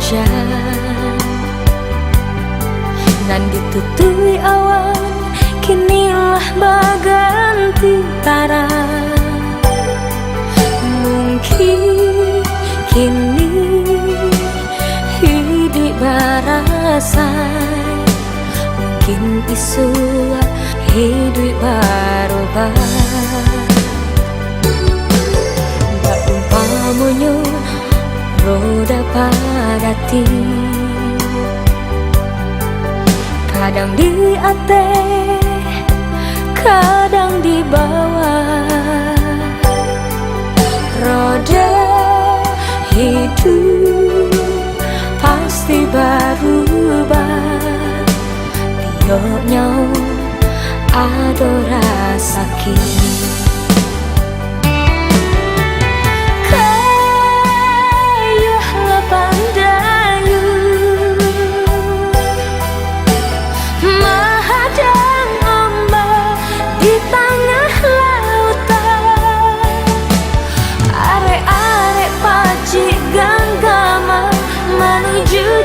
hujan nan ditutui awan, kinilah baganti tarang. Mungkin kini hidup barasai, mungkin isu hidup berubah. Tak umpamunyo roda padati, kadang di atas, kadang di bawah. Roda hidup pasti berubah, tiap nyawa ada rasa kini.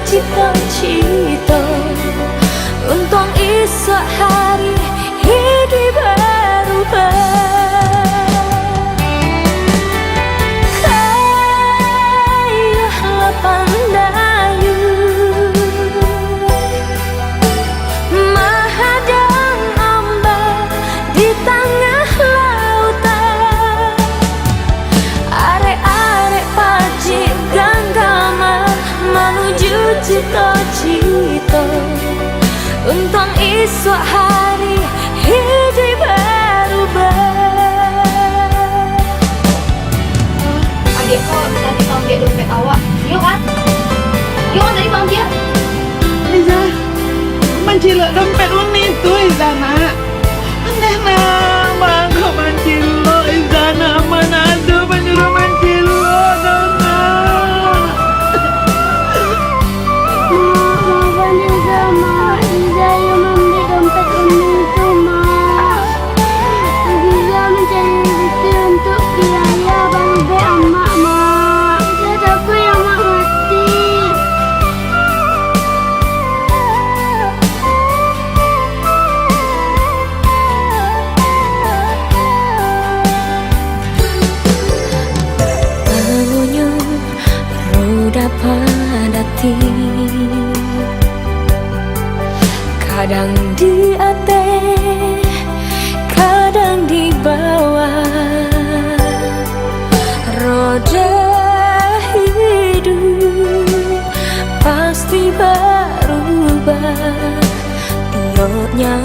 Cita-cita untung esok hari hidup berubah. Kayuhlah pandayu menghadang ombak di tengah lautan. Arek-arek pacik genggaman menuju cita-cita untung esok hari hidup berubah. Adik kok tadi panggil dompet awak, yuk kan? Yuk kan tadi panggil? Iza, mencilok dompet uni itu Iza nak. Aneh nak, bangga mencilok Iza nak. Mana ada penyuruh mencilok nak. Padati, kadang di atas, kadang di bawah. Roda hidup pasti berubah, tiapnya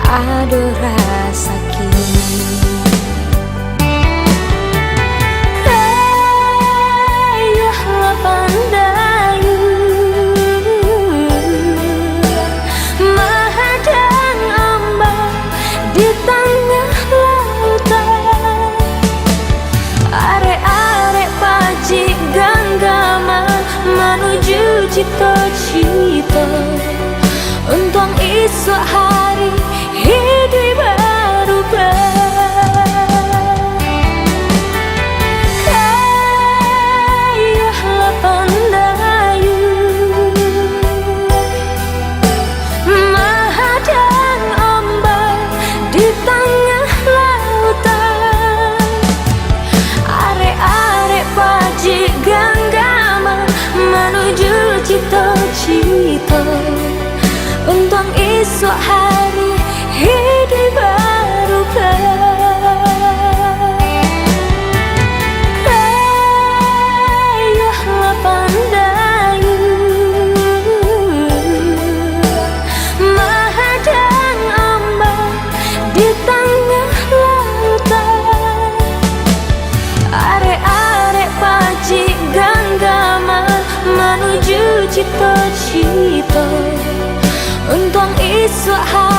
ada rasa kini. Cita-cita untung esok hari hidup berubah. Kayuhlah pandayu menghadang ombak di tengah lautan. Arek-arek pacik genggaman menuju cita-cita untung esok hari hidup berubah. Kayuhlah pandayu menghadang ombak di tengah lautan. Arek-arek pacik genggaman menuju cita-cita untung esok hari